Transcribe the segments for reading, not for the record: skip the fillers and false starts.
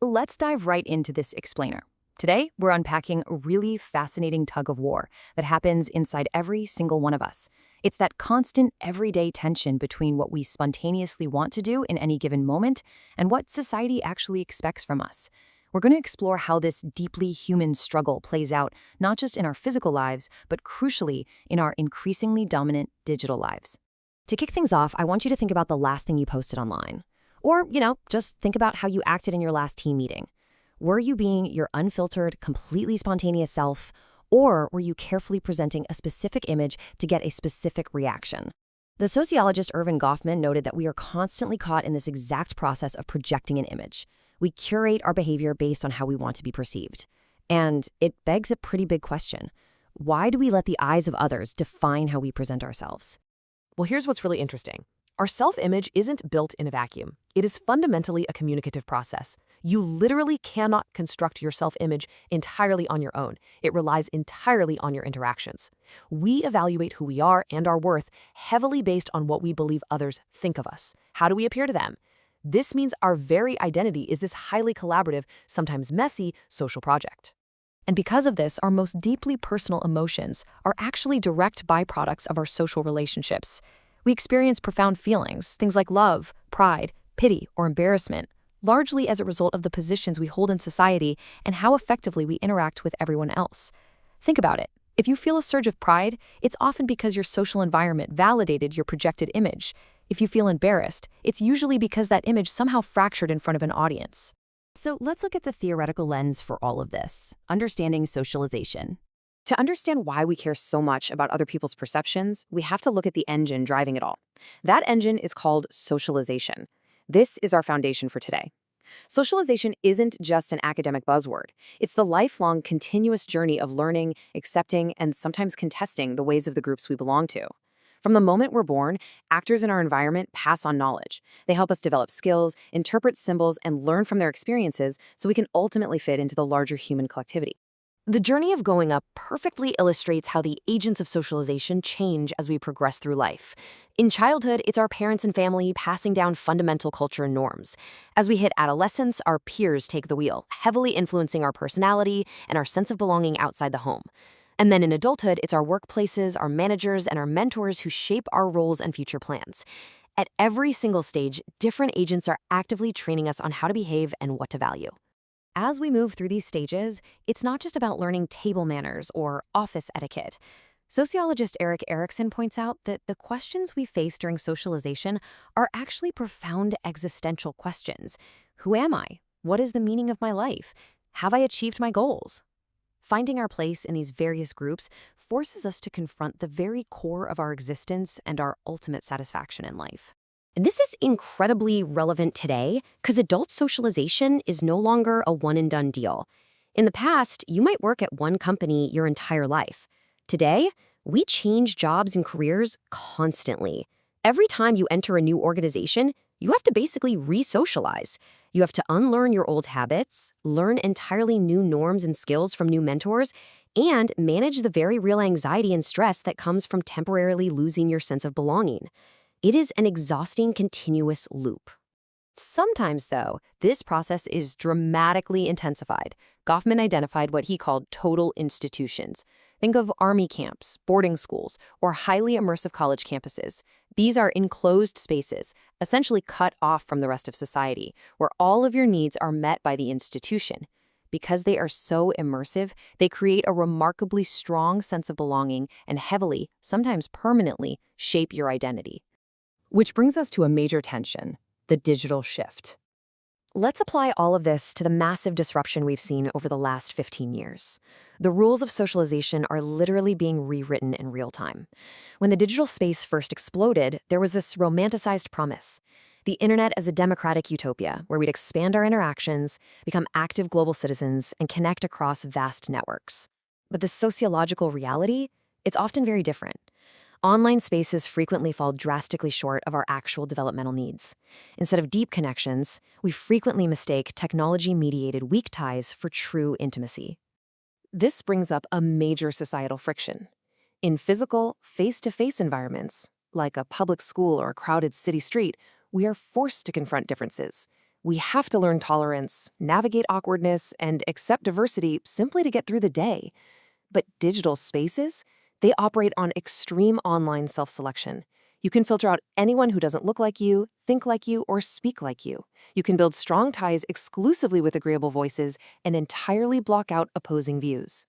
Let's dive right into this explainer. Today, we're unpacking a really fascinating tug of war that happens inside every single one of us. It's that constant, everyday tension between what we spontaneously want to do in any given moment and what society actually expects from us. We're going to explore how this deeply human struggle plays out not just in our physical lives, but crucially in our increasingly dominant digital lives. To kick things off, I want you to think about the last thing you posted online. Or, just think about how you acted in your last team meeting. Were you being your unfiltered, completely spontaneous self, or were you carefully presenting a specific image to get a specific reaction? The sociologist Irvin Goffman noted that we are constantly caught in this exact process of projecting an image. We curate our behavior based on how we want to be perceived. And it begs a pretty big question. Why do we let the eyes of others define how we present ourselves? Well, here's what's really interesting. Our self-image isn't built in a vacuum. It is fundamentally a communicative process. You literally cannot construct your self-image entirely on your own. It relies entirely on your interactions. We evaluate who we are and our worth heavily based on what we believe others think of us. How do we appear to them? This means our very identity is this highly collaborative, sometimes messy, social project. And because of this, our most deeply personal emotions are actually direct byproducts of our social relationships. We experience profound feelings, things like love, pride, pity, or embarrassment, largely as a result of the positions we hold in society and how effectively we interact with everyone else. Think about it. If you feel a surge of pride, it's often because your social environment validated your projected image. If you feel embarrassed, it's usually because that image somehow fractured in front of an audience. So let's look at the theoretical lens for all of this, understanding socialization. To understand why we care so much about other people's perceptions, we have to look at the engine driving it all. That engine is called socialization. This is our foundation for today. Socialization isn't just an academic buzzword. It's the lifelong, continuous journey of learning, accepting, and sometimes contesting the ways of the groups we belong to. From the moment we're born, actors in our environment pass on knowledge. They help us develop skills, interpret symbols, and learn from their experiences so we can ultimately fit into the larger human collectivity. The journey of growing up perfectly illustrates how the agents of socialization change as we progress through life. In childhood, it's our parents and family passing down fundamental culture and norms. As we hit adolescence, our peers take the wheel, heavily influencing our personality and our sense of belonging outside the home. And then in adulthood, it's our workplaces, our managers, and our mentors who shape our roles and future plans. At every single stage, different agents are actively training us on how to behave and what to value. As we move through these stages, it's not just about learning table manners or office etiquette. Sociologist Erik Erikson points out that the questions we face during socialization are actually profound existential questions. Who am I? What is the meaning of my life? Have I achieved my goals? Finding our place in these various groups forces us to confront the very core of our existence and our ultimate satisfaction in life. And this is incredibly relevant today because adult socialization is no longer a one-and-done deal. In the past, you might work at one company your entire life. Today, we change jobs and careers constantly. Every time you enter a new organization, you have to basically re-socialize. You have to unlearn your old habits, learn entirely new norms and skills from new mentors, and manage the very real anxiety and stress that comes from temporarily losing your sense of belonging. It is an exhausting, continuous loop. Sometimes, though, this process is dramatically intensified. Goffman identified what he called total institutions. Think of army camps, boarding schools, or highly immersive college campuses. These are enclosed spaces, essentially cut off from the rest of society, where all of your needs are met by the institution. Because they are so immersive, they create a remarkably strong sense of belonging and heavily, sometimes permanently, shape your identity. Which brings us to a major tension, the digital shift. Let's apply all of this to the massive disruption we've seen over the last 15 years. The rules of socialization are literally being rewritten in real time. When the digital space first exploded, there was this romanticized promise. The internet as a democratic utopia where we'd expand our interactions, become active global citizens, and connect across vast networks. But the sociological reality, it's often very different. Online spaces frequently fall drastically short of our actual developmental needs. Instead of deep connections, we frequently mistake technology-mediated weak ties for true intimacy. This brings up a major societal friction. In physical, face-to-face environments, like a public school or a crowded city street, we are forced to confront differences. We have to learn tolerance, navigate awkwardness, and accept diversity simply to get through the day. But digital spaces, they operate on extreme online self-selection. You can filter out anyone who doesn't look like you, think like you, or speak like you. You can build strong ties exclusively with agreeable voices and entirely block out opposing views.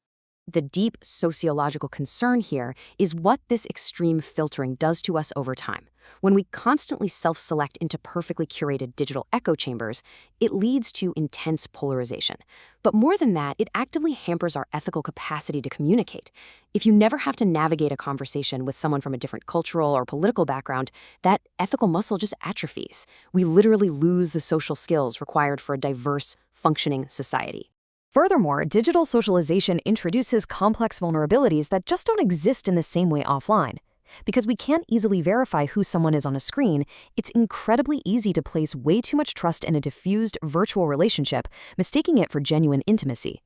The deep sociological concern here is what this extreme filtering does to us over time. When we constantly self-select into perfectly curated digital echo chambers, it leads to intense polarization. But more than that, it actively hampers our ethical capacity to communicate. If you never have to navigate a conversation with someone from a different cultural or political background, that ethical muscle just atrophies. We literally lose the social skills required for a diverse, functioning society. Furthermore, digital socialization introduces complex vulnerabilities that just don't exist in the same way offline. Because we can't easily verify who someone is on a screen, it's incredibly easy to place way too much trust in a diffused virtual relationship, mistaking it for genuine intimacy.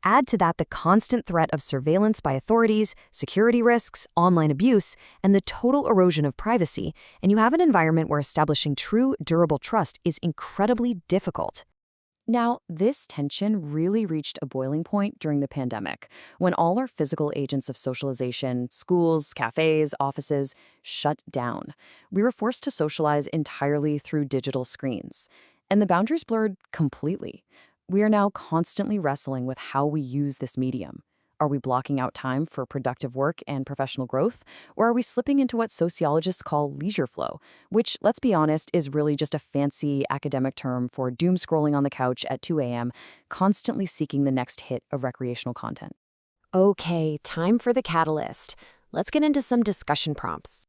Add to that the constant threat of surveillance by authorities, security risks, online abuse, and the total erosion of privacy, and you have an environment where establishing true, durable trust is incredibly difficult. Now, this tension really reached a boiling point during the pandemic, when all our physical agents of socialization, schools, cafes, offices, shut down. We were forced to socialize entirely through digital screens, and the boundaries blurred completely. We are now constantly wrestling with how we use this medium. Are we blocking out time for productive work and professional growth, or are we slipping into what sociologists call leisure flow, which, let's be honest, is really just a fancy academic term for doom scrolling on the couch at 2 a.m., constantly seeking the next hit of recreational content? Okay, time for the catalyst. Let's get into some discussion prompts.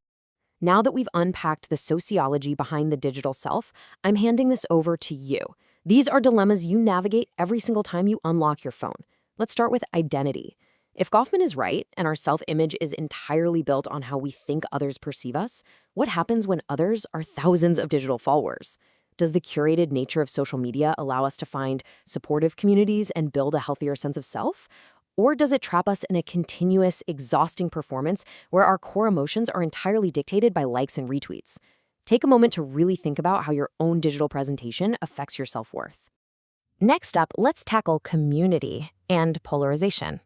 Now that we've unpacked the sociology behind the digital self, I'm handing this over to you. These are dilemmas you navigate every single time you unlock your phone. Let's start with identity. If Goffman is right, and our self-image is entirely built on how we think others perceive us, what happens when others are thousands of digital followers? Does the curated nature of social media allow us to find supportive communities and build a healthier sense of self? Or does it trap us in a continuous, exhausting performance where our core emotions are entirely dictated by likes and retweets? Take a moment to really think about how your own digital presentation affects your self-worth. Next up, let's tackle community and polarization.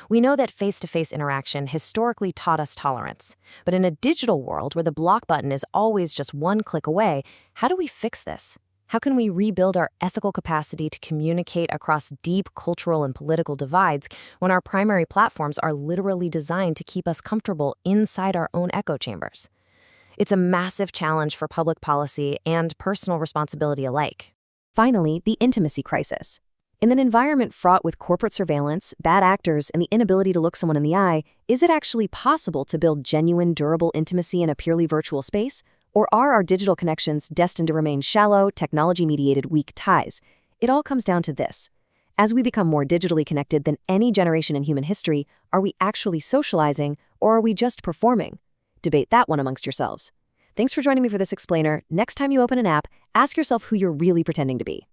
We know that face-to-face interaction historically taught us tolerance. But in a digital world where the block button is always just one click away, how do we fix this? How can we rebuild our ethical capacity to communicate across deep cultural and political divides when our primary platforms are literally designed to keep us comfortable inside our own echo chambers? It's a massive challenge for public policy and personal responsibility alike. Finally, the intimacy crisis. In an environment fraught with corporate surveillance, bad actors, and the inability to look someone in the eye, is it actually possible to build genuine, durable intimacy in a purely virtual space? Or are our digital connections destined to remain shallow, technology-mediated, weak ties? It all comes down to this. As we become more digitally connected than any generation in human history, are we actually socializing, or are we just performing? Debate that one amongst yourselves. Thanks for joining me for this explainer. Next time you open an app, ask yourself who you're really pretending to be.